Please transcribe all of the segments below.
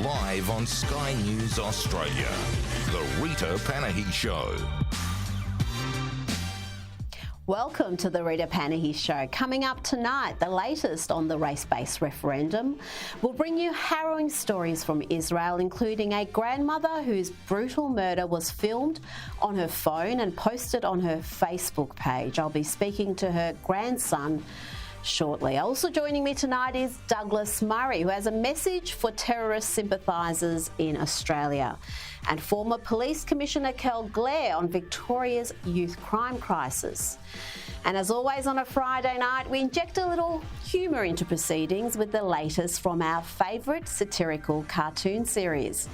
live on Sky News Australia. The Rita Panahi Show. Welcome to the Rita Panahi Show. Coming up tonight, the latest on the race-based referendum. We'll bring you harrowing stories from Israel, including a grandmother whose brutal murder was filmed on her phone and posted on her Facebook page. I'll be speaking to her grandson shortly. Also joining me tonight is Douglas Murray, who has a message for terrorist sympathisers in Australia, and former Police Commissioner Kel Glare on Victoria's youth crime crisis. And as always on a Friday night, we inject a little humour into proceedings with the latest from our favourite satirical cartoon series.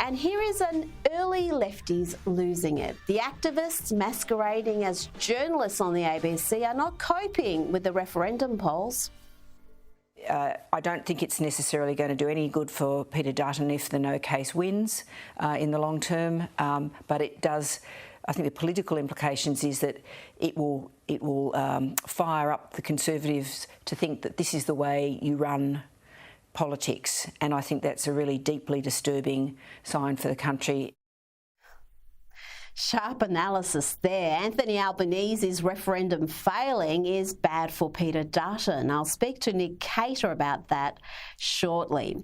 And here is an early lefties losing it. The activists masquerading as journalists on the ABC are not coping with the referendum polls. I don't think it's necessarily going to do any good for Peter Dutton if the no case wins in the long term, but it does. I think the political implications is that it will fire up the Conservatives to think that this is the way you run politics, and I think that's a really deeply disturbing sign for the country. Sharp analysis there. Anthony Albanese's referendum failing is bad for Peter Dutton. I'll speak to Nick Cater about that shortly.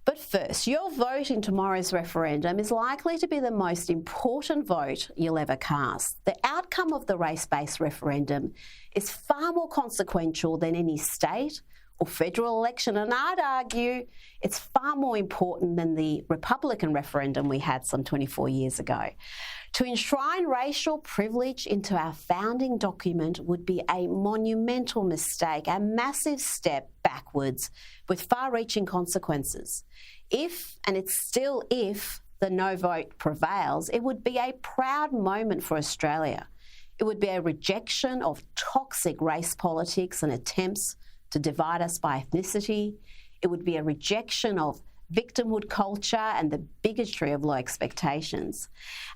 But first, your vote in tomorrow's referendum is likely to be the most important vote you'll ever cast. The outcome of the race-based referendum is far more consequential than any state or federal election, and I'd argue it's far more important than the Republican referendum we had some 24 years ago. To enshrine racial privilege into our founding document would be a monumental mistake, a massive step backwards with far-reaching consequences. If, and it's still if, the no vote prevails, it would be a proud moment for Australia. It would be a rejection of toxic race politics and attempts to divide us by ethnicity. It would be a rejection of victimhood culture and the bigotry of low expectations.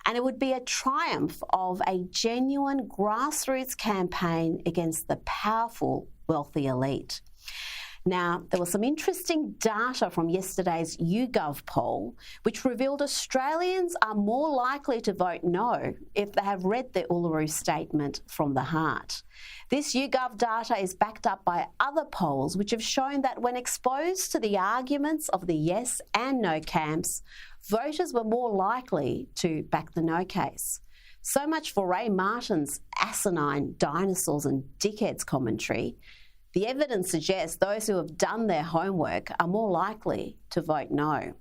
And it would be a triumph of a genuine grassroots campaign against the powerful, wealthy elite. Now, there was some interesting data from yesterday's YouGov poll, which revealed Australians are more likely to vote no if they have read the Uluru Statement from the heart. This YouGov data is backed up by other polls which have shown that when exposed to the arguments of the yes and no camps, voters were more likely to back the no case. So much for Ray Martin's asinine dinosaurs and dickheads commentary. The evidence suggests those who have done their homework are more likely to vote no.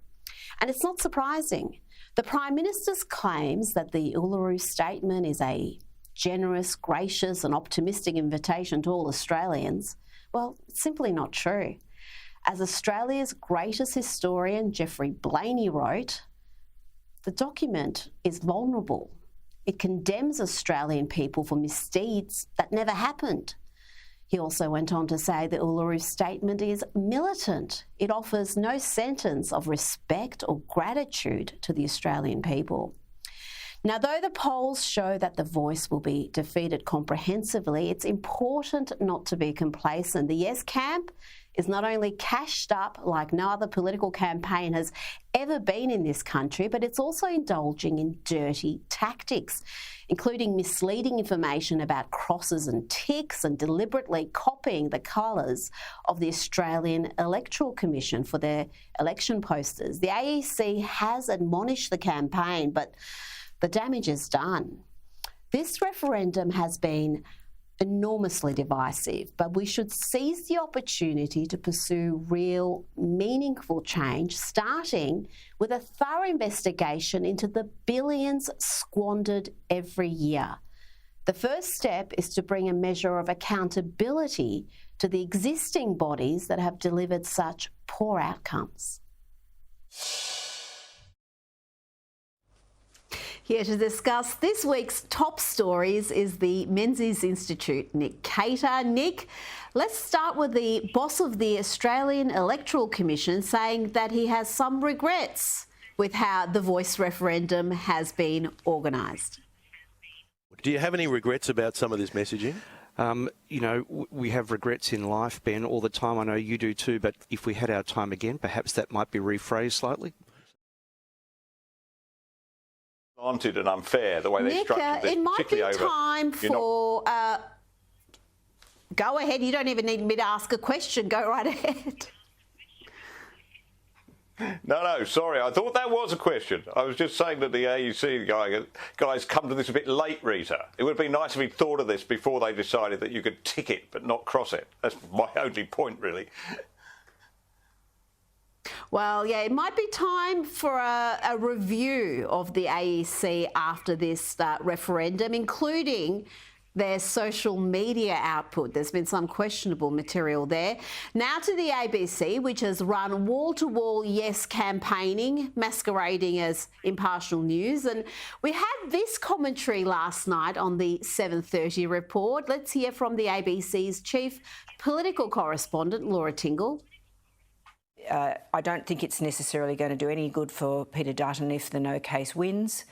And it's not surprising. The Prime Minister's claims that the Uluru Statement is a generous, gracious and optimistic invitation to all Australians, well, it's simply not true. As Australia's greatest historian, Geoffrey Blaney, wrote, the document is vulnerable. It condemns Australian people for misdeeds that never happened. He also went on to say the Uluru Statement is militant. It offers no sentence of respect or gratitude to the Australian people. Now, though the polls show that the voice will be defeated comprehensively, it's important not to be complacent. The yes camp is not only cashed up like no other political campaign has ever been in this country, but it's also indulging in dirty tactics, including misleading information about crosses and ticks and deliberately copying the colours of the Australian Electoral Commission for their election posters. The AEC has admonished the campaign, but the damage is done. This referendum has been enormously divisive, but we should seize the opportunity to pursue real, meaningful change, starting with a thorough investigation into the billions squandered every year. The first step is to bring a measure of accountability to the existing bodies that have delivered such poor outcomes. Here to discuss this week's top stories is the Menzies Institute, Nick Cater. Nick, let's start with the boss of the Australian Electoral Commission saying that he has some regrets with how the Voice referendum has been organised. Do you have any regrets about some of this messaging? We have regrets in life, Ben, all the time. I know you do too, but if we had our time again, perhaps that might be rephrased slightly. And unfair the way they structured this, it might be particularly time for... Go ahead. You don't even need me to ask a question. Go right ahead. No, sorry. I thought that was a question. I was just saying that the AEC guys come to this a bit late, Rita. It would be nice if he'd thought of this before they decided that you could tick it but not cross it. That's my only point, really. Well, yeah, it might be time for a review of the AEC after this referendum, including their social media output. There's been some questionable material there. Now to the ABC, which has run wall-to-wall yes campaigning, masquerading as impartial news. And we had this commentary last night on the 7:30 report. Let's hear from the ABC's chief political correspondent, Laura Tingle. I don't think it's necessarily going to do any good for Peter Dutton if the no case wins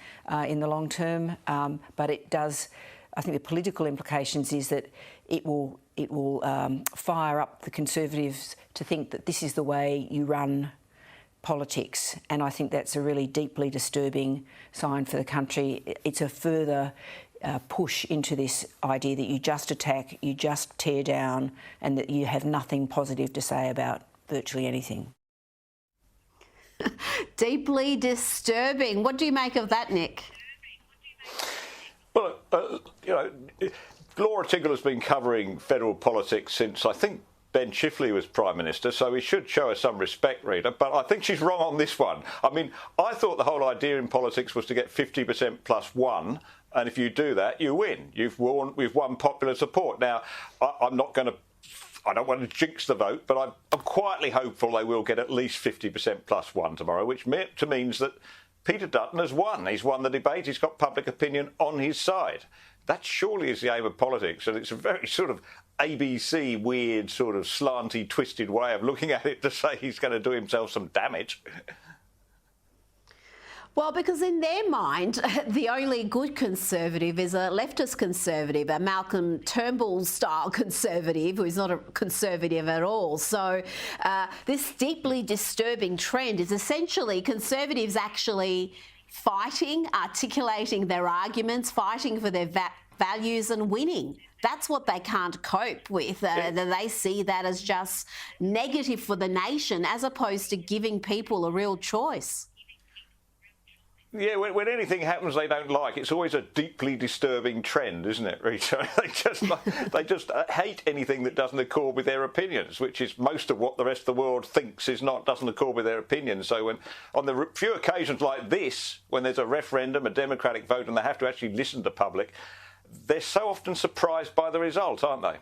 in the long term, but it does. I think the political implications is that it will fire up the Conservatives to think that this is the way you run politics, and I think that's a really deeply disturbing sign for the country. It's a further push into this idea that you just attack, you just tear down, and that you have nothing positive to say about virtually anything. Deeply disturbing. What do you make of that, Nick? Well, Laura Tingle has been covering federal politics since, I think, Ben Chifley was Prime Minister, so he should show her some respect, Rita. But I think she's wrong on this one. I mean, I thought the whole idea in politics was to get 50% plus one, and if you do that, you win. We've won popular support. Now, I don't want to jinx the vote, but I'm quietly hopeful they will get at least 50% plus one tomorrow, which means that Peter Dutton has won. He's won the debate. He's got public opinion on his side. That surely is the aim of politics, and it's a very sort of ABC weird, sort of slanty, twisted way of looking at it to say he's going to do himself some damage. Well, because in their mind, the only good Conservative is a leftist Conservative, a Malcolm Turnbull-style Conservative, who's not a Conservative at all. So this deeply disturbing trend is essentially Conservatives actually fighting, articulating their arguments, fighting for their values and winning. That's what they can't cope with. They see that as just negative for the nation as opposed to giving people a real choice. Yeah, when anything happens they don't like, it's always a deeply disturbing trend, isn't it, Rita? They just hate anything that doesn't accord with their opinions, which is most of what the rest of the world thinks doesn't accord with their opinions. So when on the few occasions like this, when there's a referendum, a democratic vote, and they have to actually listen to public, they're so often surprised by the result, aren't they?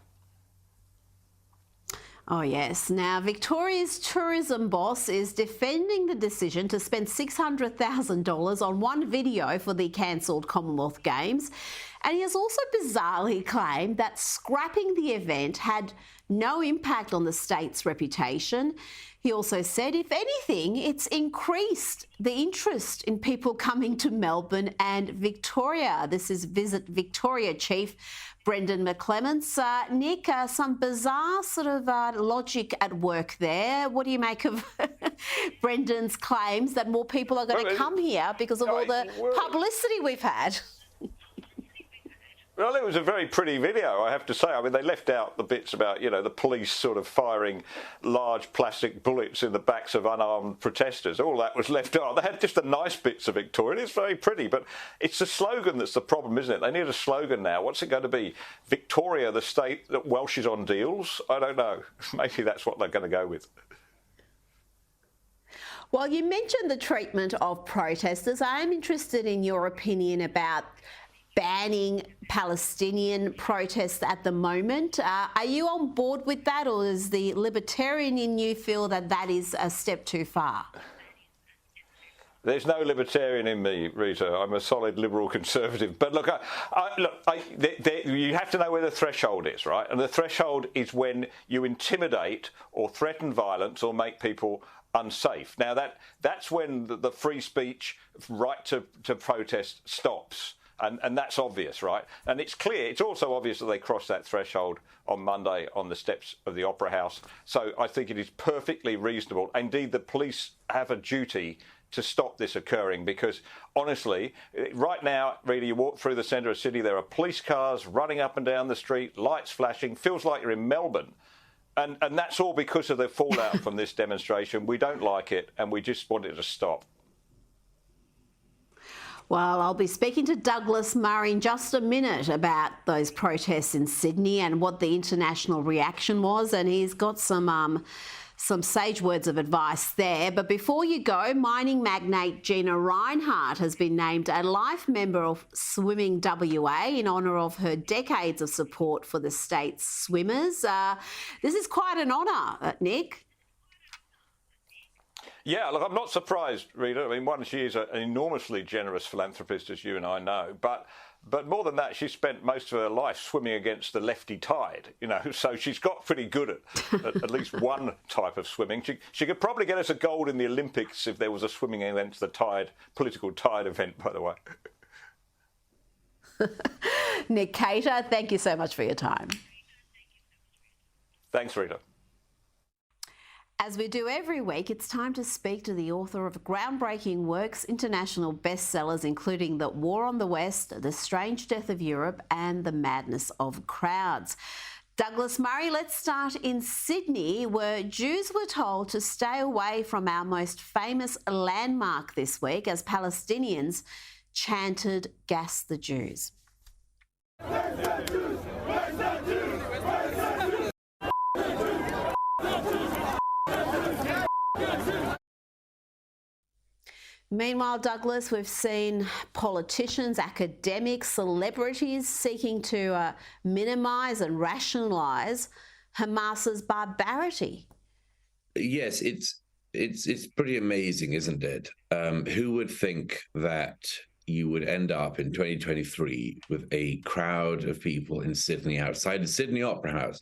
Oh, yes. Now, Victoria's tourism boss is defending the decision to spend $600,000 on one video for the cancelled Commonwealth Games. And he has also bizarrely claimed that scrapping the event had no impact on the state's reputation. He also said, if anything, it's increased the interest in people coming to Melbourne and Victoria. This is Visit Victoria Chief Brendan McClements. Nick, some bizarre sort of logic at work there. What do you make of Brendan's claims that more people are going to come here because of all the publicity we've had? Well, it was a very pretty video, I have to say. I mean, they left out the bits about, the police sort of firing large plastic bullets in the backs of unarmed protesters. All that was left out. They had just the nice bits of Victoria. It's very pretty, but it's the slogan that's the problem, isn't it? They need a slogan now. What's it going to be? Victoria, the state that Welsh is on deals? I don't know. Maybe that's what they're going to go with. Well, you mentioned the treatment of protesters. I am interested in your opinion about banning Palestinian protests at the moment. Are you on board with that, or does the libertarian in you feel that that is a step too far? There's no libertarian in me, Rita. I'm a solid liberal conservative. But look, you have to know where the threshold is, right? And the threshold is when you intimidate or threaten violence or make people unsafe. Now, that's when the free speech right to protest stops. And that's obvious, right? And it's clear. It's also obvious that they crossed that threshold on Monday on the steps of the Opera House. So I think it is perfectly reasonable. Indeed, the police have a duty to stop this occurring because, honestly, right now, Rita, you walk through the centre of Sydney, there are police cars running up and down the street, lights flashing, feels like you're in Melbourne. And that's all because of the fallout from this demonstration. We don't like it and we just want it to stop. Well, I'll be speaking to Douglas Murray in just a minute about those protests in Sydney and what the international reaction was, and he's got some sage words of advice there. But before you go, mining magnate Gina Reinhardt has been named a life member of Swimming WA in honour of her decades of support for the state's swimmers. This is quite an honour, Nick. Yeah, look, I'm not surprised, Rita. I mean, one, she is an enormously generous philanthropist, as you and I know. But more than that, she spent most of her life swimming against the lefty tide, you know, so she's got pretty good at least one type of swimming. She could probably get us a gold in the Olympics if there was a swimming against the tide, political tide event, by the way. Nick Cater, thank you so much for your time. Thanks, Rita. As we do every week, it's time to speak to the author of groundbreaking works, international bestsellers, including The War on the West, The Strange Death of Europe, and The Madness of Crowds. Douglas Murray, let's start in Sydney, where Jews were told to stay away from our most famous landmark this week as Palestinians chanted, "Gas the Jews." Meanwhile, Douglas, we've seen politicians, academics, celebrities seeking to minimise and rationalise Hamas's barbarity. Yes, it's pretty amazing, isn't it? Who would think that you would end up in 2023 with a crowd of people in Sydney, outside the Sydney Opera House,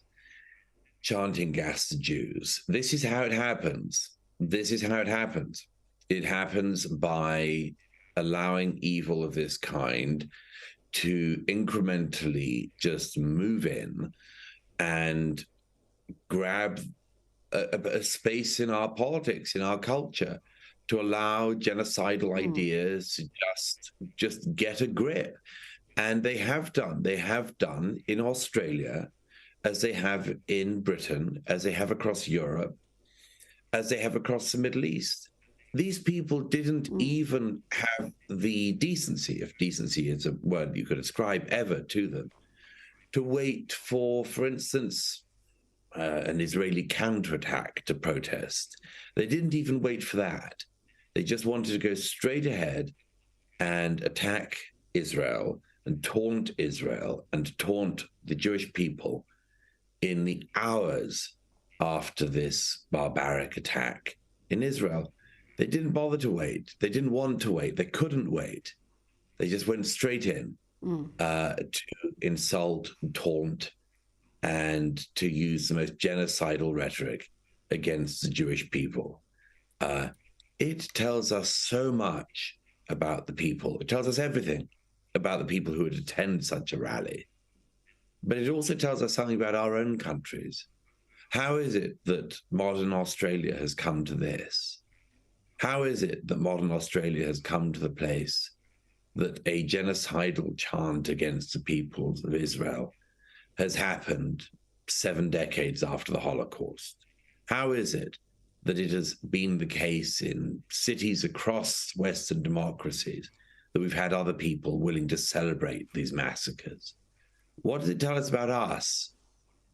chanting "Gas the Jews"? This is how it happens. This is how it happens. It happens by allowing evil of this kind to incrementally just move in and grab a space in our politics, in our culture, to allow genocidal ideas to just get a grip. And they have done. They have done in Australia, as they have in Britain, as they have across Europe, as they have across the Middle East. These people didn't even have the decency, if decency is a word you could ascribe ever to them, to wait for instance, an Israeli counterattack to protest. They didn't even wait for that. They just wanted to go straight ahead and attack Israel and taunt Israel and taunt the Jewish people in the hours after this barbaric attack in Israel. They didn't bother to wait. They didn't want to wait. They couldn't wait. They just went straight in to insult, taunt, and to use the most genocidal rhetoric against the Jewish people. It tells us so much about the people. It tells us everything about the people who would attend such a rally. But it also tells us something about our own countries. How is it that modern Australia has come to this? How is it that modern Australia has come to the place that a genocidal chant against the peoples of Israel has happened 7 decades after the Holocaust? How is it that it has been the case in cities across Western democracies that we've had other people willing to celebrate these massacres? What does it tell us about us?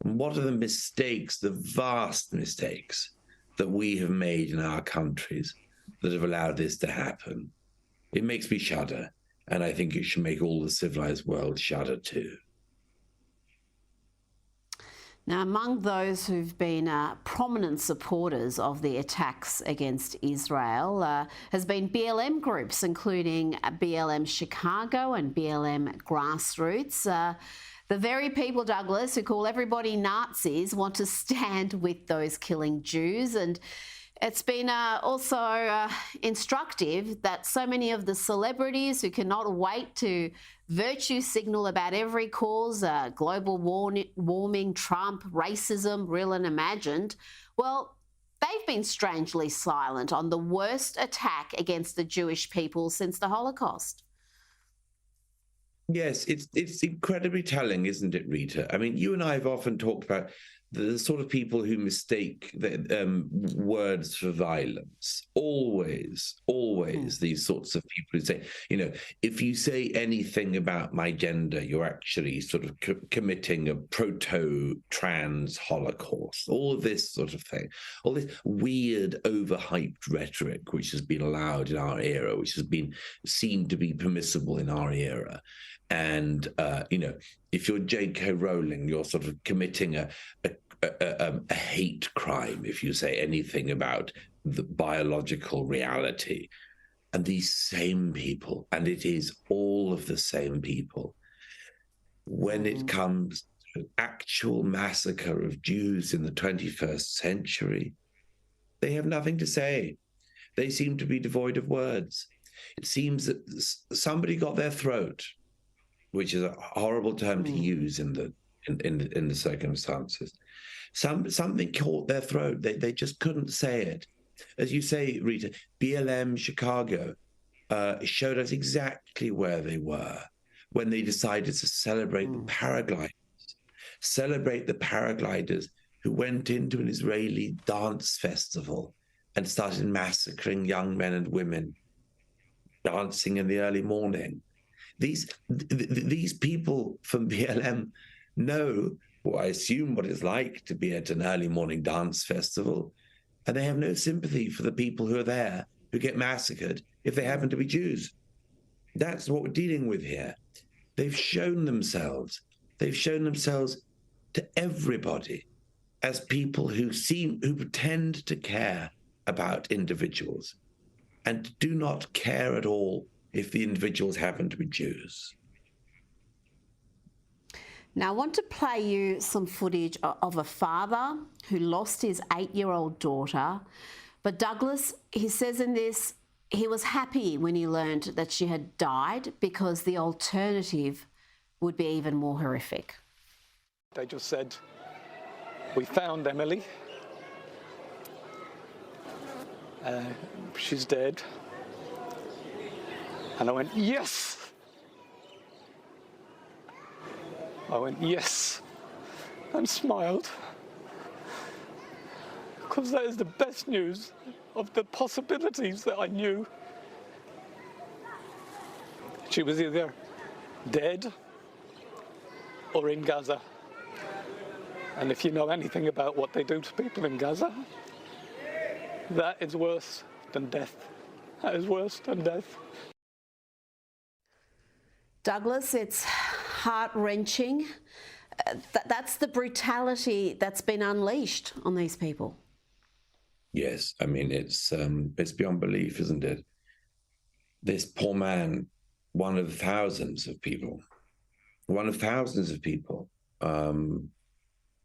And what are the mistakes, the vast mistakes that we have made in our countries that have allowed this to happen? It makes me shudder, and I think it should make all the civilized world shudder too. Now, among those who've been prominent supporters of the attacks against Israel has been BLM groups, including BLM Chicago and BLM Grassroots. The very people, Douglas, who call everybody Nazis want to stand with those killing Jews. And It's been also instructive that so many of the celebrities who cannot wait to virtue signal about every cause, global warming, Trump, racism, real and imagined, well, they've been strangely silent on the worst attack against the Jewish people since the Holocaust. Yes, it's incredibly telling, isn't it, Rita? I mean, you and I have often talked about the sort of people who mistake words for violence. Always these sorts of people who say, you know, if you say anything about my gender, you're actually sort of committing a proto-trans Holocaust. All of this sort of thing. All this weird, overhyped rhetoric which has been allowed in our era, which has been seen to be permissible in our era. And, you know, if you're J.K. Rowling, you're sort of committing a hate crime if you say anything about the biological reality. And these same people, and it is all of the same people, when it comes to actual massacre of Jews in the 21st century, they have nothing to say. They seem to be devoid of words. It seems that somebody got their throat, which is a horrible term to use in the circumstances. Something caught their throat. They just couldn't say it. As you say, Rita, BLM Chicago showed us exactly where they were when they decided to celebrate the paragliders who went into an Israeli dance festival and started massacring young men and women dancing in the early morning. These people from BLM know, or I assume, what it's like to be at an early morning dance festival, and they have no sympathy for the people who are there who get massacred if they happen to be Jews. That's what we're dealing with here. They've shown themselves to everybody as people who pretend to care about individuals and do not care at all if the individuals happen to be Jews. Now, I want to play you some footage of a father who lost his 8-year-old daughter. But Douglas, he says in this, he was happy when he learned that she had died because the alternative would be even more horrific. They just said, "We found Emily. She's dead." And I went, "Yes!" I went, "Yes," and smiled, because that is the best news of the possibilities that I knew. She was either dead or in Gaza. And if you know anything about what they do to people in Gaza, that is worse than death. That is worse than death. Douglas, it's heart-wrenching. That's the brutality that's been unleashed on these people. Yes, I mean, it's beyond belief, isn't it? This poor man, one of thousands of people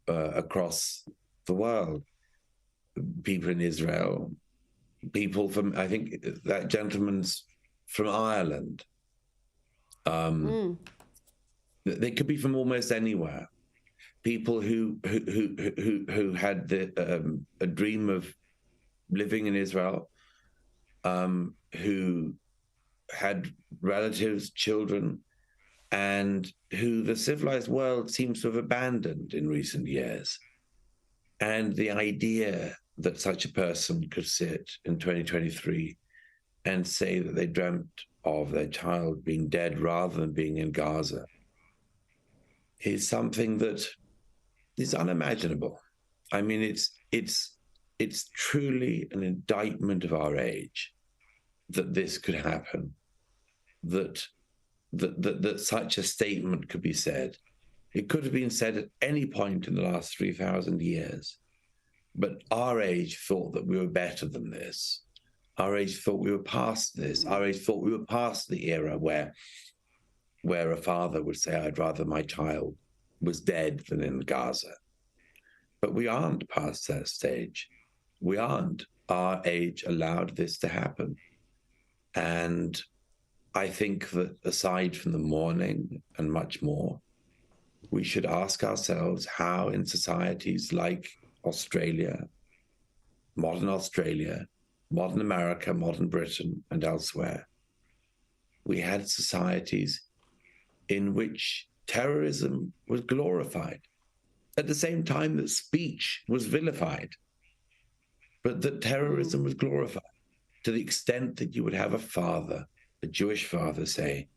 across the world, people in Israel, people from, I think that gentleman's from Ireland. They could be from almost anywhere. People who had a dream of living in Israel, who had relatives, children, and who the civilized world seems to have abandoned in recent years. And the idea that such a person could sit in 2023 and say that they dreamt of their child being dead rather than being in Gaza is something that is unimaginable. I mean, it's truly an indictment of our age that this could happen, that such a statement could be said. It could have been said at any point in the last 3,000 years, but our age thought that we were better than this. Our age thought we were past this. Our age thought we were past the era where a father would say, "I'd rather my child was dead than in Gaza." But we aren't past that stage. We aren't. our age allowed this to happen. And I think that aside from the mourning and much more, we should ask ourselves how in societies like Australia, modern America, modern Britain, and elsewhere, we had societies in which terrorism was glorified at the same time that speech was vilified, but that terrorism was glorified to the extent that you would have a father, a Jewish father, say,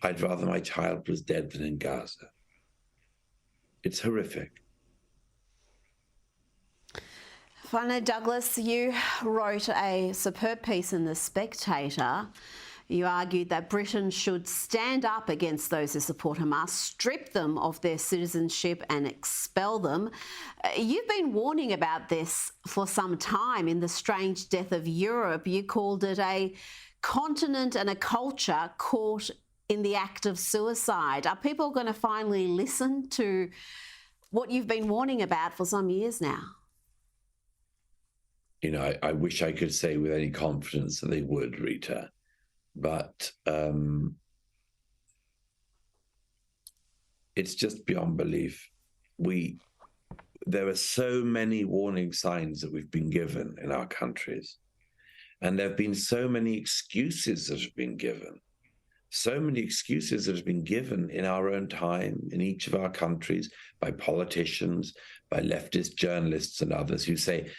"I'd rather my child was dead than in Gaza." It's horrific. Finally, Douglas, you wrote a superb piece in The Spectator. You argued that Britain should stand up against those who support Hamas, strip them of their citizenship and expel them. You've been warning about this for some time. In The Strange Death of Europe, you called it a continent and a culture caught in the act of suicide. Are people going to finally listen to what you've been warning about for some years now? You know, I wish I could say with any confidence that they would, Rita. But it's just beyond belief. There are so many warning signs that we've been given in our countries. And there have been so many excuses that have been given. So many excuses that have been given in our own time, in each of our countries, by politicians, by leftist journalists and others who say,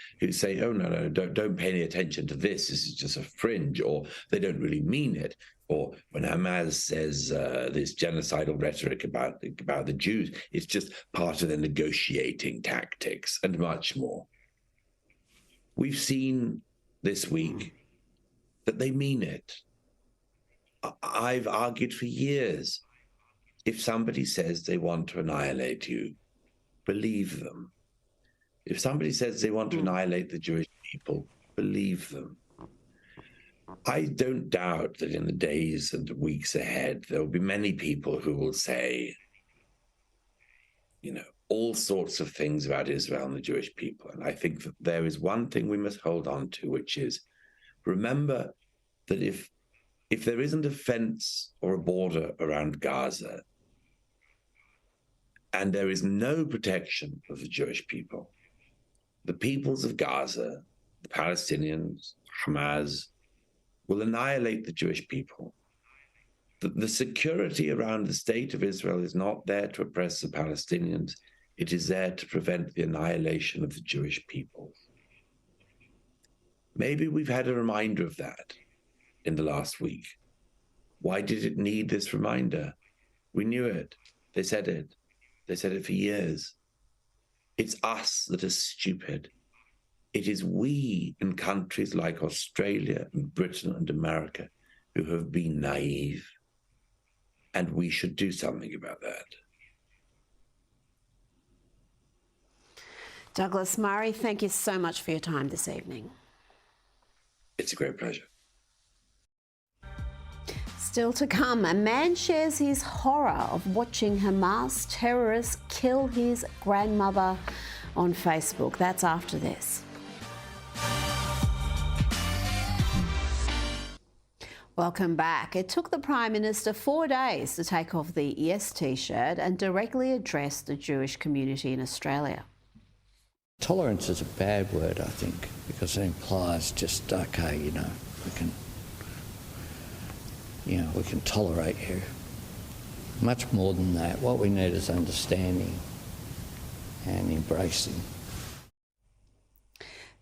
"Oh, no, don't pay any attention to this. This is just a fringe," or they don't really mean it. Or when Hamas says this genocidal rhetoric about the Jews, it's just part of their negotiating tactics and much more. We've seen this week that they mean it. I've argued for years, if somebody says they want to annihilate you, believe them. If somebody says they want to annihilate the Jewish people, believe them. I don't doubt that in the days and weeks ahead, there will be many people who will say, all sorts of things about Israel and the Jewish people. And I think that there is one thing we must hold on to, which is, remember that if there isn't a fence or a border around Gaza, and there is no protection of the Jewish people, the peoples of Gaza, the Palestinians, Hamas, will annihilate the Jewish people. The security around the state of Israel is not there to oppress the Palestinians. It is there to prevent the annihilation of the Jewish people. Maybe we've had a reminder of that in the last week. Why did it need this reminder? We knew it. They said it. They said it for years. It's us that are stupid. It is we in countries like Australia and Britain and America who have been naive. And we should do something about that. Douglas Murray, thank you so much for your time this evening. It's a great pleasure. Still to come, a man shares his horror of watching Hamas terrorists kill his grandmother on Facebook. That's after this. Welcome back. It took the Prime Minister 4 days to take off the Yes T-shirt and directly address the Jewish community in Australia. Tolerance is a bad word, I think, because it implies just, okay, we can tolerate you. Much more than that. What we need is understanding and embracing.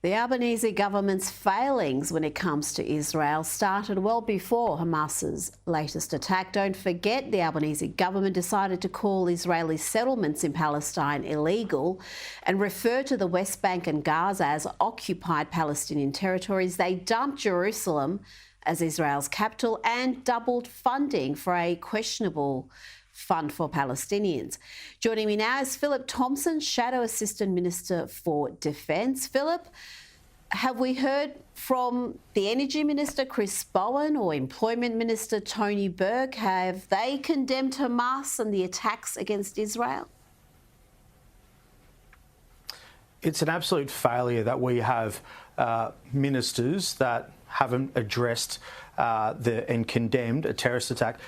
The Albanese government's failings when it comes to Israel started well before Hamas's latest attack. Don't forget, the Albanese government decided to call Israeli settlements in Palestine illegal and refer to the West Bank and Gaza as occupied Palestinian territories. They dumped Jerusalem as Israel's capital and doubled funding for a questionable fund for Palestinians. Joining me now is Philip Thompson, Shadow Assistant Minister for Defence. Philip, have we heard from the Energy Minister, Chris Bowen, or Employment Minister, Tony Burke? Have they condemned Hamas and the attacks against Israel? It's an absolute failure that we have ministers that haven't addressed and condemned a terrorist attack.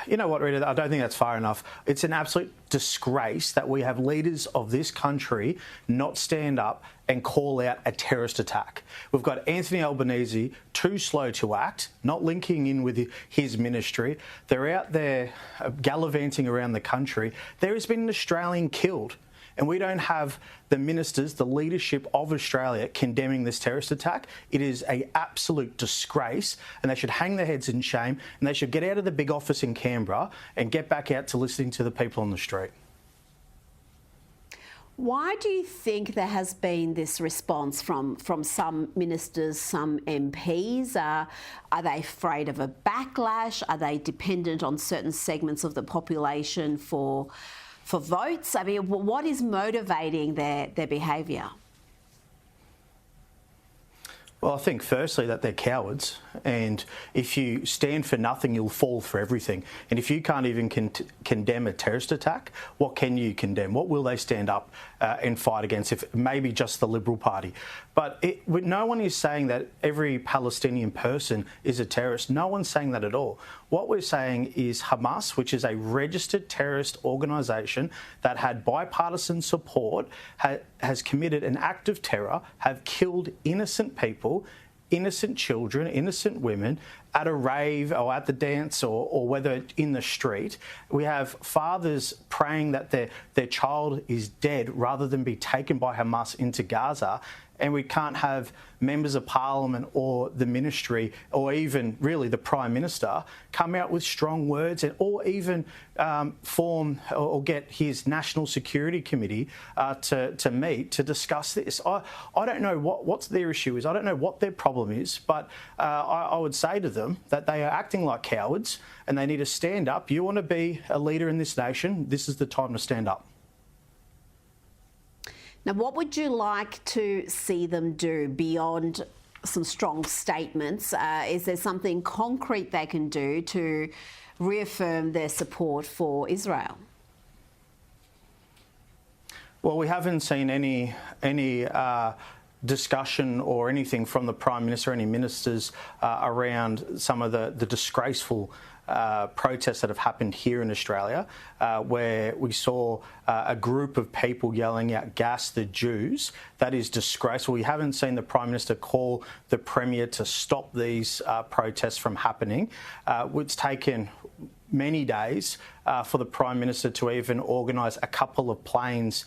You know what, Rita, I don't think that's far enough. It's an absolute disgrace that we have leaders of this country not stand up and call out a terrorist attack. We've got Anthony Albanese too slow to act, not linking in with his ministry. They're out there gallivanting around the country. There has been an Australian killed. And we don't have the ministers, the leadership of Australia condemning this terrorist attack. It is an absolute disgrace, and they should hang their heads in shame, and they should get out of the big office in Canberra and get back out to listening to the people on the street. Why do you think there has been this response from some ministers, some MPs? Are they afraid of a backlash? Are they dependent on certain segments of the population for votes? I mean, what is motivating their behaviour? Well, I think firstly that they're cowards, and if you stand for nothing, you'll fall for everything. And if you can't even condemn a terrorist attack, what can you condemn? What will they stand up and fight against? If maybe just the Liberal Party. But no one is saying that every Palestinian person is a terrorist. No one's saying that at all. What we're saying is Hamas, which is a registered terrorist organisation that had bipartisan support, has committed an act of terror, have killed innocent people, innocent children, innocent women at a rave or at the dance or whether in the street. We have fathers praying that their child is dead rather than be taken by Hamas into Gaza. And we can't have members of parliament or the ministry or even really the Prime Minister come out with strong words or even form or get his National Security Committee to meet to discuss this. I don't know what their issue is. I don't know what their problem is, but I would say to them that they are acting like cowards and they need to stand up. You want to be a leader in this nation, this is the time to stand up. Now, what would you like to see them do beyond some strong statements? Is there something concrete they can do to reaffirm their support for Israel? Well, we haven't seen any discussion or anything from the Prime Minister, any ministers around some of the disgraceful protests that have happened here in Australia, where we saw a group of people yelling out, "Gas the Jews." That is disgraceful. We haven't seen the Prime Minister call the Premier to stop these protests from happening. It's taken many days for the Prime Minister to even organise a couple of planes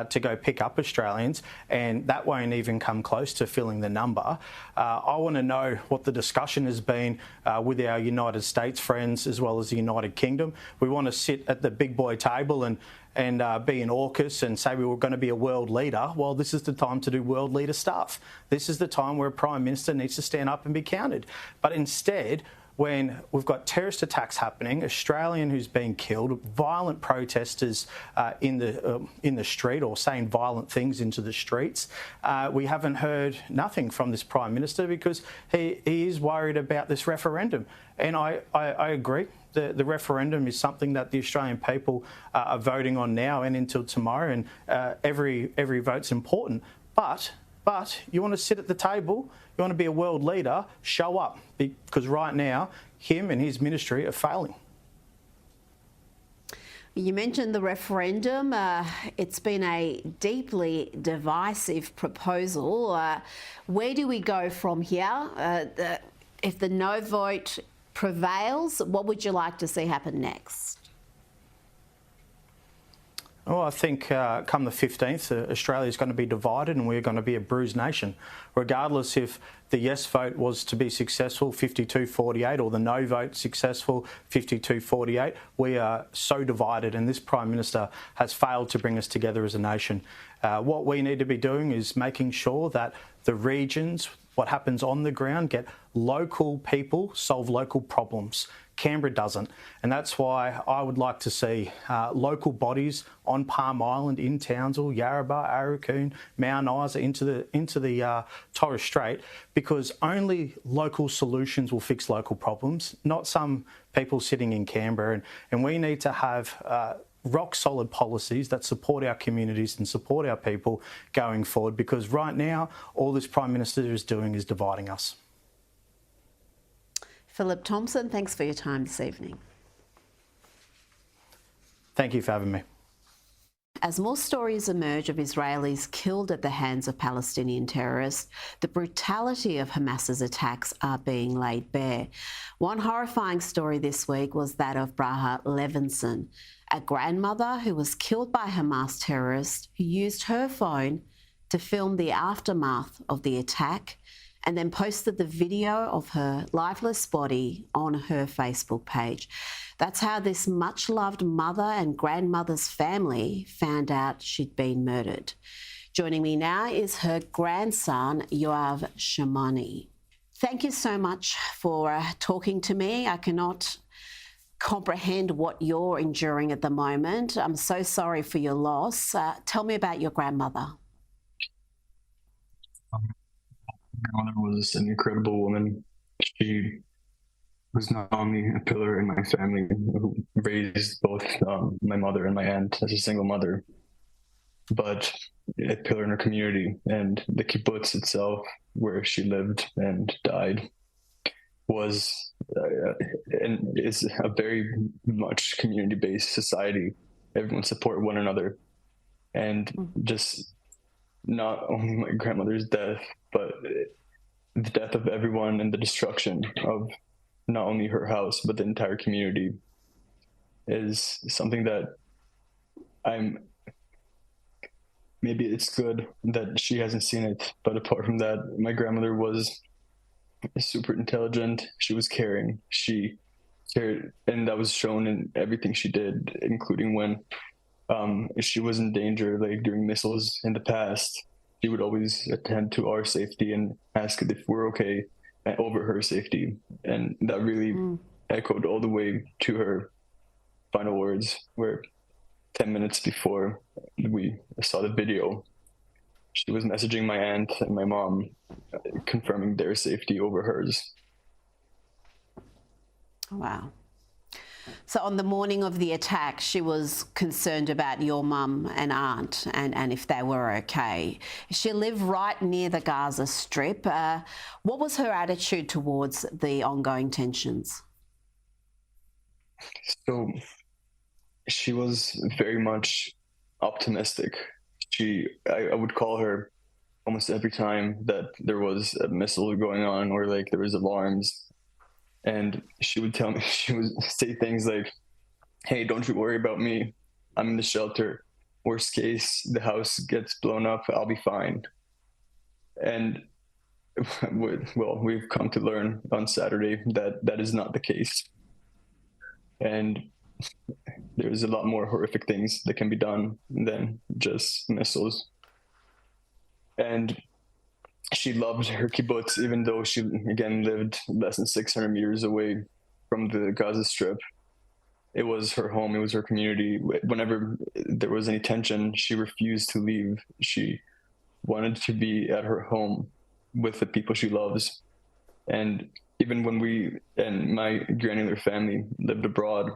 to go pick up Australians, and that won't even come close to filling the number. I want to know what the discussion has been with our United States friends as well as the United Kingdom. We want to sit at the big boy table and be an AUKUS and say we were going to be a world leader. Well, this is the time to do world leader stuff. This is the time where a Prime Minister needs to stand up and be counted. But instead, when we've got terrorist attacks happening, Australian who's being killed, violent protesters in the street or saying violent things into the streets, we haven't heard nothing from this Prime Minister because he is worried about this referendum. And I agree. The referendum is something that the Australian people are voting on now and until tomorrow, and every vote's important. But you want to sit at the table, you want to be a world leader, show up, because right now, him and his ministry are failing. You mentioned the referendum. It's been a deeply divisive proposal. Where do we go from here? If the no vote prevails, what would you like to see happen next? Well, I think come the 15th, Australia is going to be divided and we're going to be a bruised nation. Regardless if the yes vote was to be successful, 52-48, or the no vote successful, 52-48, we are so divided and this Prime Minister has failed to bring us together as a nation. What we need to be doing is making sure that the regions, what happens on the ground, get local people solve local problems. Canberra doesn't, and that's why I would like to see local bodies on Palm Island, in Townsville, Yarrabah, Arakoon, Mount Isa, into the Torres Strait, because only local solutions will fix local problems, not some people sitting in Canberra. And we need to have rock solid policies that support our communities and support our people going forward, because right now all this Prime Minister is doing is dividing us. Philip Thompson, thanks for your time this evening. Thank you for having me. As more stories emerge of Israelis killed at the hands of Palestinian terrorists, the brutality of Hamas's attacks are being laid bare. One horrifying story this week was that of Braha Levinson, a grandmother who was killed by Hamas terrorists who used her phone to film the aftermath of the attack and then posted the video of her lifeless body on her Facebook page. That's how this much-loved mother and grandmother's family found out she'd been murdered. Joining me now is her grandson, Yoav Shimoni. Thank you so much for talking to me. I cannot comprehend what you're enduring at the moment. I'm so sorry for your loss. Tell me about your grandmother. My mother was an incredible woman. She was not only a pillar in my family, who raised both my mother and my aunt as a single mother, but a pillar in her community. And the kibbutz itself, where she lived and died, was and is a very much community-based society. Everyone support one another. And just not only my grandmother's death, but the death of everyone and the destruction of not only her house, but the entire community is something that maybe it's good that she hasn't seen it. But apart from that, my grandmother was super intelligent. She was caring. She cared, and that was shown in everything she did, including when she was in danger, like during missiles in the past. She would always attend to our safety and ask if we're okay over her safety. And that really echoed all the way to her final words, where 10 minutes before we saw the video, she was messaging my aunt and my mom, confirming their safety over hers. Wow. So on the morning of the attack, she was concerned about your mum and aunt and if they were okay. She lived right near the Gaza Strip. What was her attitude towards the ongoing tensions? So she was very much optimistic. I would call her almost every time that there was a missile going on or like there was alarms. And she would tell me, she would say things like, "Hey, don't you worry about me. I'm in the shelter. Worst case, the house gets blown up, I'll be fine." And well, we've come to learn on Saturday that that is not the case. And there's a lot more horrific things that can be done than just missiles. And she loved her kibbutz, even though she, again, lived less than 600 meters away from the Gaza Strip. It was her home. It was her community. Whenever there was any tension, she refused to leave. She wanted to be at her home with the people she loves. And even when we and my granular family lived abroad,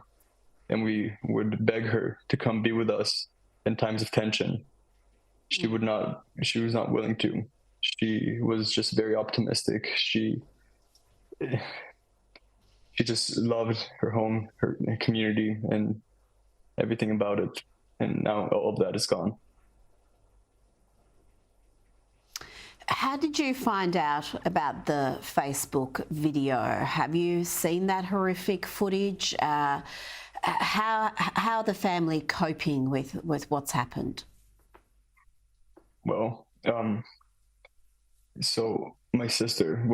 and we would beg her to come be with us in times of tension, she was not willing to. She was just very optimistic. She just loved her home, her community, and everything about it. And now all of that is gone. How did you find out about the Facebook video? Have you seen that horrific footage? How are the family coping with what's happened? Well, so my sister,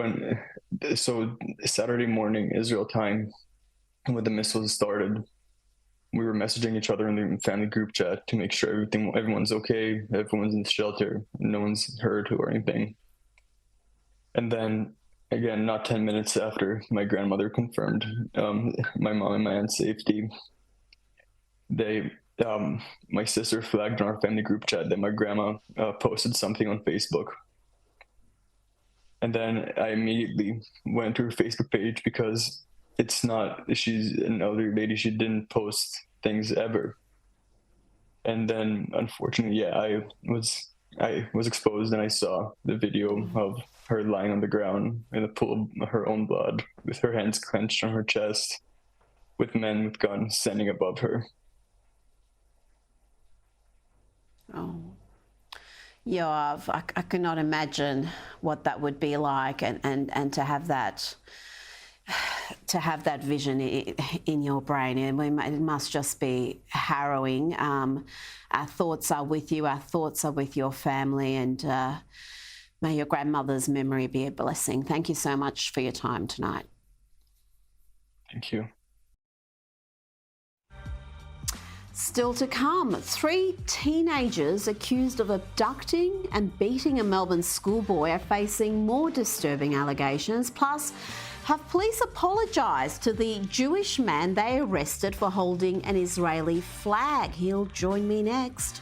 Saturday morning, Israel time, when the missiles started, we were messaging each other in the family group chat to make sure everyone's okay, everyone's in the shelter, no one's hurt or anything. And then, again, not 10 minutes after my grandmother confirmed my mom and my aunt's safety, my sister flagged in our family group chat that my grandma posted something on Facebook. And then I immediately went to her Facebook page because she's an elderly lady. She didn't post things ever. And then, unfortunately, yeah, I was exposed, and I saw the video of her lying on the ground in a pool of her own blood, with her hands clenched on her chest, with men with guns standing above her. Oh, Yoav, I could not imagine what that would be like, and to have that vision in your brain, and it must just be harrowing. Our thoughts are with you. Our thoughts are with your family, and may your grandmother's memory be a blessing. Thank you so much for your time tonight. Thank you. Still to come, 3 teenagers accused of abducting and beating a Melbourne schoolboy are facing more disturbing allegations. Plus, have police apologised to the Jewish man they arrested for holding an Israeli flag? He'll join me next.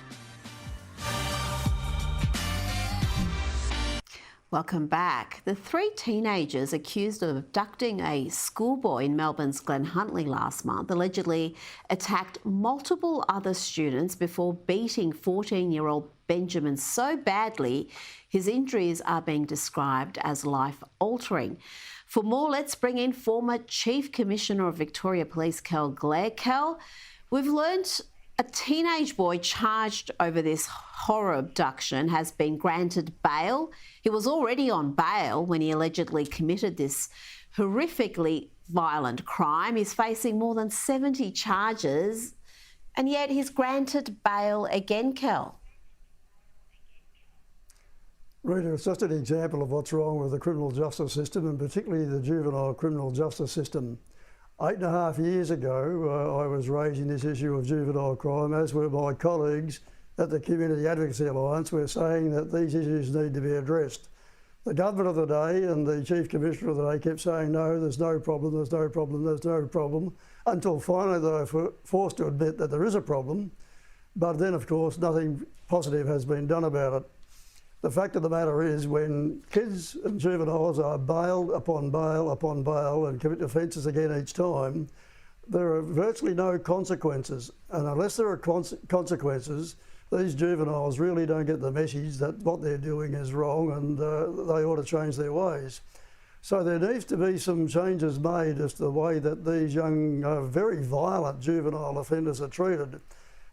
Welcome back. The 3 teenagers accused of abducting a schoolboy in Melbourne's Glen Huntly last month allegedly attacked multiple other students before beating 14-year-old Benjamin so badly his injuries are being described as life-altering. For more, let's bring in former Chief Commissioner of Victoria Police, Kel Glegg. Kel, we've learnt a teenage boy charged over this horror abduction has been granted bail. He was already on bail when he allegedly committed this horrifically violent crime. He's facing more than 70 charges, and yet he's granted bail again, Kel. Rita, it's just an example of what's wrong with the criminal justice system, and particularly the juvenile criminal justice system. 8.5 years ago, I was raising this issue of juvenile crime, as were my colleagues at the Community Advocacy Alliance. We're saying that these issues need to be addressed. The government of the day and the Chief Commissioner of the day kept saying, no, there's no problem, there's no problem, there's no problem, until finally they were forced to admit that there is a problem. But then, of course, nothing positive has been done about it. The fact of the matter is, when kids and juveniles are bailed upon bail and commit offences again each time, there are virtually no consequences. And unless there are consequences, these juveniles really don't get the message that what they're doing is wrong, and they ought to change their ways. So there needs to be some changes made as to the way that these young, very violent juvenile offenders are treated.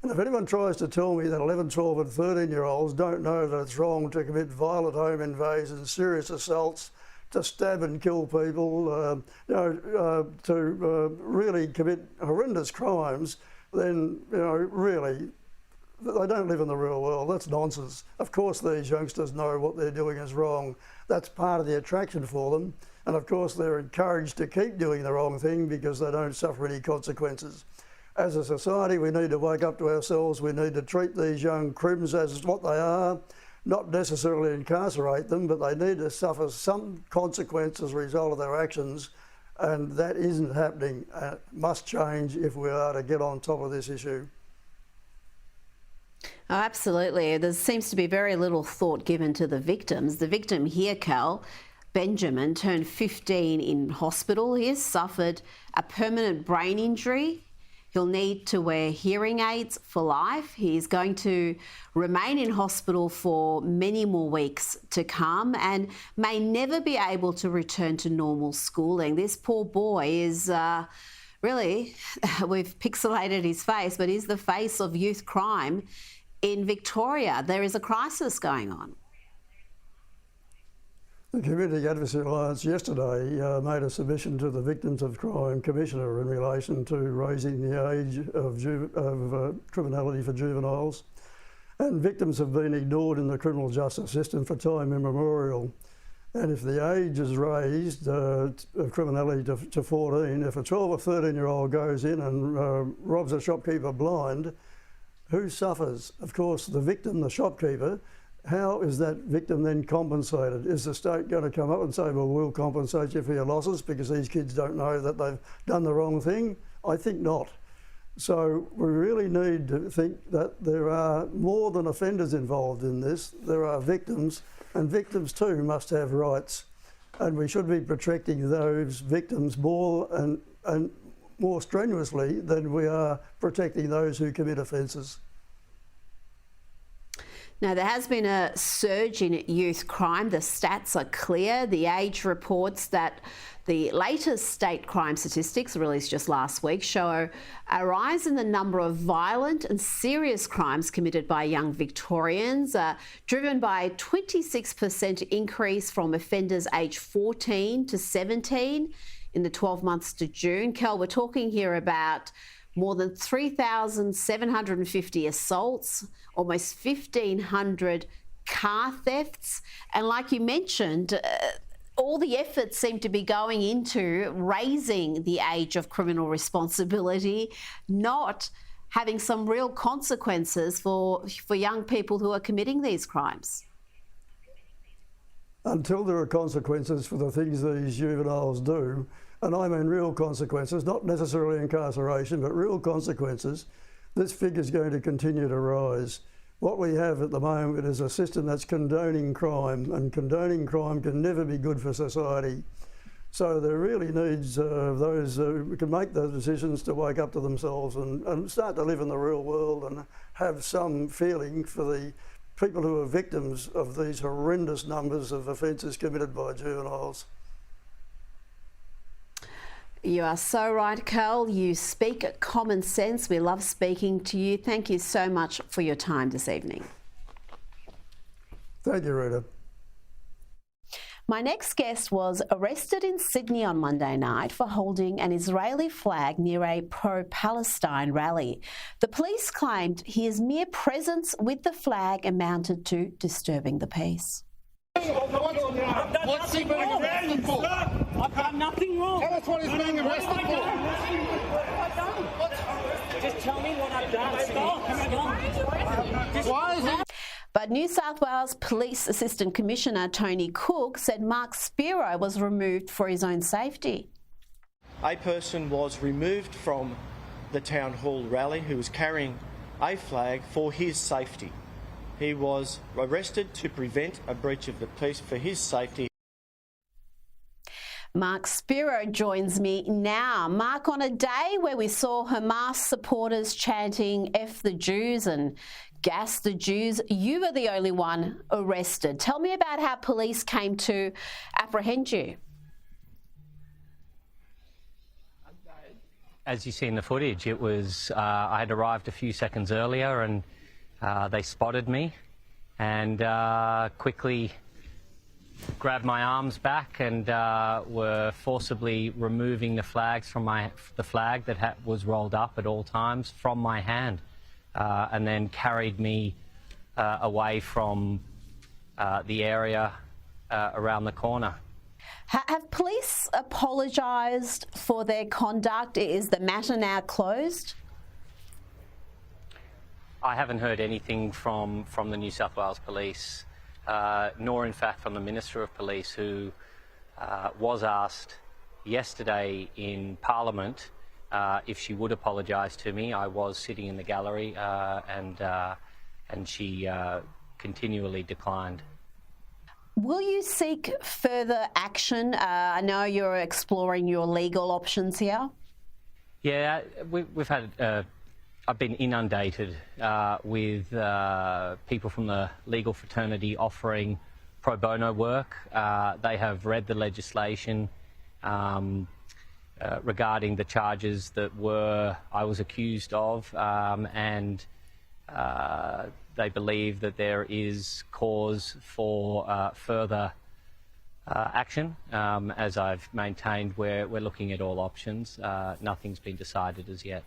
And if anyone tries to tell me that 11, 12 and 13-year-olds don't know that it's wrong to commit violent home invasions, serious assaults, to stab and kill people, to really commit horrendous crimes, then, really, they don't live in the real world. That's nonsense. Of course these youngsters know what they're doing is wrong. That's part of the attraction for them. And of course they're encouraged to keep doing the wrong thing because they don't suffer any consequences. As a society, we need to wake up to ourselves. We need to treat these young crims as what they are, not necessarily incarcerate them, but they need to suffer some consequence as a result of their actions, and that isn't happening. It must change if we are to get on top of this issue. Oh, absolutely. There seems to be very little thought given to the victims. The victim here, Cal, Benjamin, turned 15 in hospital. He has suffered a permanent brain injury. He'll need to wear hearing aids for life. He's going to remain in hospital for many more weeks to come and may never be able to return to normal schooling. This poor boy is really, we've pixelated his face, but he's the face of youth crime in Victoria. There is a crisis going on. The Community Advocacy Alliance yesterday made a submission to the Victims of Crime Commissioner in relation to raising the age of criminality for juveniles. And victims have been ignored in the criminal justice system for time immemorial. And if the age is raised of criminality to 14, if a 12 or 13-year-old goes in and robs a shopkeeper blind, who suffers? Of course, the victim, the shopkeeper. How is that victim then compensated? Is the state going to come up and say, well, we'll compensate you for your losses because these kids don't know that they've done the wrong thing? I think not. So we really need to think that there are more than offenders involved in this. There are victims, and victims too must have rights. And we should be protecting those victims more and more strenuously than we are protecting those who commit offences. Now, there has been a surge in youth crime. The stats are clear. The Age reports that the latest state crime statistics, released just last week, show a rise in the number of violent and serious crimes committed by young Victorians, driven by a 26% increase from offenders aged 14 to 17 in the 12 months to June. Kel, we're talking here about more than 3,750 assaults, almost 1,500 car thefts. And like you mentioned, all the efforts seem to be going into raising the age of criminal responsibility, not having some real consequences for young people who are committing these crimes. Until there are consequences for the things these juveniles do, and I mean real consequences, not necessarily incarceration, but real consequences, this figure is going to continue to rise. What we have at the moment is a system that's condoning crime, and condoning crime can never be good for society. So there really needs those who can make those decisions to wake up to themselves and start to live in the real world and have some feeling for the people who are victims of these horrendous numbers of offences committed by juveniles. You are so right, Carl. You speak common sense. We love speaking to you. Thank you so much for your time this evening. Thank you, Rita. My next guest was arrested in Sydney on Monday night for holding an Israeli flag near a pro-Palestine rally. The police claimed his mere presence with the flag amounted to disturbing the peace. What's he being arrested for? I've done nothing wrong. Tell us what he's being arrested for. What have I done? Just tell me what I've done. Why is that? But New South Wales Police Assistant Commissioner Tony Cook said Mark Spiro was removed for his own safety. A person was removed from the town hall rally who was carrying a flag for his safety. He was arrested to prevent a breach of the peace for his safety. Mark Spiro joins me now. Mark, on a day where we saw Hamas supporters chanting F the Jews and gas the Jews, you were the only one arrested. Tell me about how police came to apprehend you. As you see in the footage, it was I had arrived a few seconds earlier and they spotted me and quickly grabbed my arms back and were forcibly removing the flags from the flag that was rolled up at all times from my hand, and then carried me away from the area around the corner. Have police apologised for their conduct? Is the matter now closed? I haven't heard anything from the New South Wales Police, nor in fact from the Minister of Police, who was asked yesterday in Parliament if she would apologise to me. I was sitting in the gallery and she continually declined. Will you seek further action? I know you're exploring your legal options here. Yeah, we've had... I've been inundated with people from the legal fraternity offering pro bono work. They have read the legislation regarding the charges that I was accused of, and they believe that there is cause for further action. As I've maintained, we're looking at all options. Nothing's been decided as yet.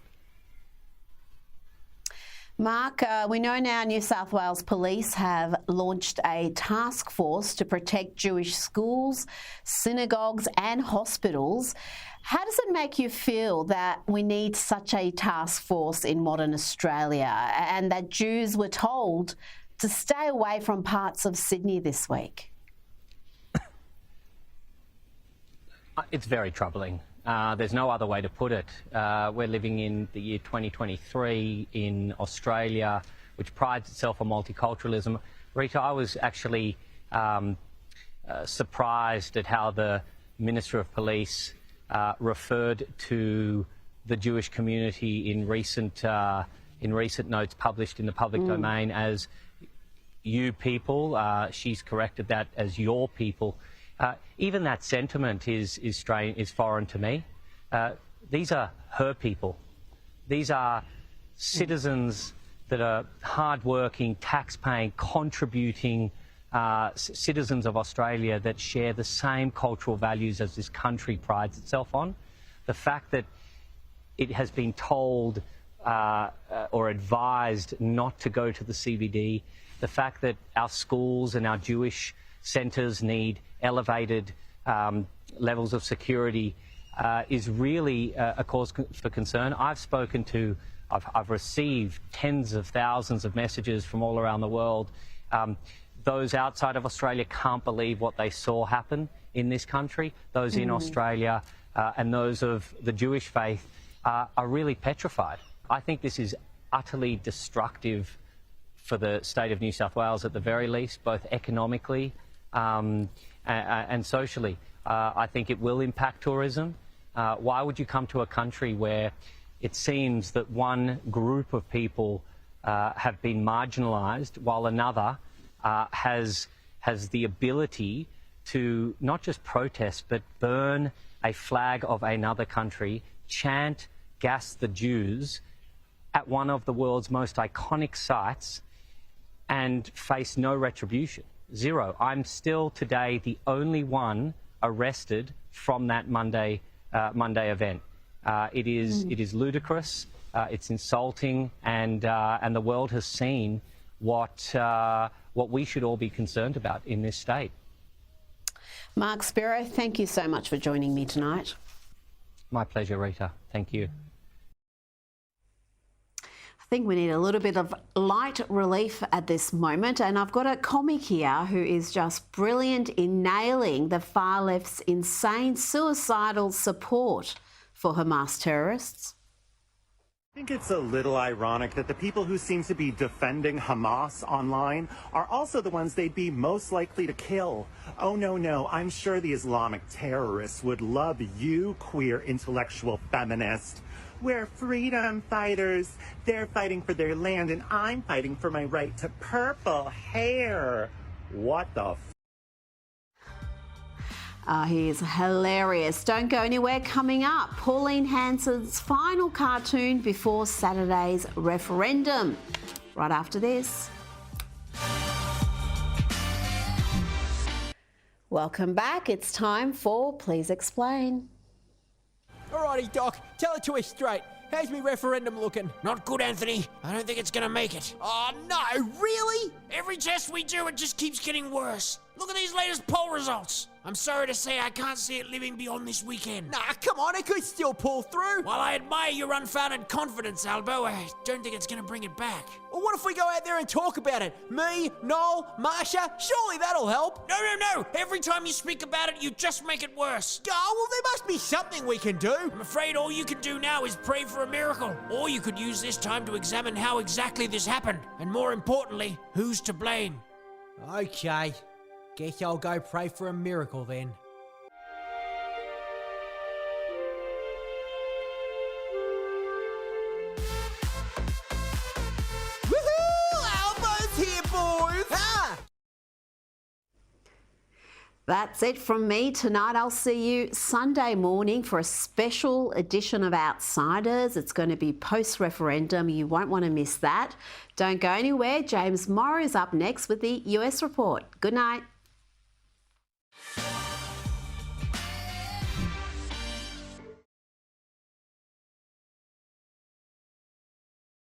Mark, we know now New South Wales Police have launched a task force to protect Jewish schools, synagogues and hospitals. How does it make you feel that we need such a task force in modern Australia and that Jews were told to stay away from parts of Sydney this week? It's very troubling. There's no other way to put it. We're living in the year 2023 in Australia, which prides itself on multiculturalism. Rita, I was actually surprised at how the Minister of Police referred to the Jewish community in recent notes published in the public domain as you people. She's corrected that as your people. Even that sentiment is foreign to me. These are her people. These are citizens that are hard-working, tax-paying, contributing citizens of Australia that share the same cultural values as this country prides itself on. The fact that it has been told or advised not to go to the CBD, the fact that our schools and our Jewish centres need elevated levels of security is really a cause for concern. I've received tens of thousands of messages from all around the world. Those outside of Australia can't believe what they saw happen in this country. Those in Australia and those of the Jewish faith are really petrified. I think this is utterly destructive for the state of New South Wales at the very least, both economically and socially. I think it will impact tourism. Why would you come to a country where it seems that one group of people have been marginalised while another has the ability to not just protest but burn a flag of another country, chant "Gas the Jews" at one of the world's most iconic sites and face no retribution? Zero. I'm still today the only one arrested from that Monday event. It is ludicrous. It's insulting, and the world has seen what we should all be concerned about in this state. Mark Spiro, thank you so much for joining me tonight. My pleasure, Rita. Thank you. I think we need a little bit of light relief at this moment, and I've got a comic here who is just brilliant in nailing the far left's insane suicidal support for Hamas terrorists. I think it's a little ironic that the people who seem to be defending Hamas online are also the ones they'd be most likely to kill. Oh, no, I'm sure the Islamic terrorists would love you, queer intellectual feminist. We're freedom fighters. They're fighting for their land, and I'm fighting for my right to purple hair. What the f? He is hilarious. Don't go anywhere. Coming up, Pauline Hanson's final cartoon before Saturday's referendum. Right after this. Welcome back. It's time for Please Explain. Alrighty, Doc. Tell it to us straight. How's me referendum looking? Not good, Anthony. I don't think it's gonna make it. Oh, no, really? Every test we do, it just keeps getting worse. Look at these latest poll results. I'm sorry to say I can't see it living beyond this weekend. Nah, come on, it could still pull through. While I admire your unfounded confidence, Albo, I don't think it's gonna bring it back. Well, what if we go out there and talk about it? Me, Noel, Marsha, surely that'll help. No. Every time you speak about it, you just make it worse. Oh, well, there must be something we can do. I'm afraid all you can do now is pray for a miracle. Or you could use this time to examine how exactly this happened. And more importantly, who's to blame. Okay. Guess I'll go pray for a miracle then. That's it from me tonight. I'll see you Sunday morning for a special edition of Outsiders. It's going to be post-referendum. You won't want to miss that. Don't go anywhere. James Morrow's up next with the US Report. Good night.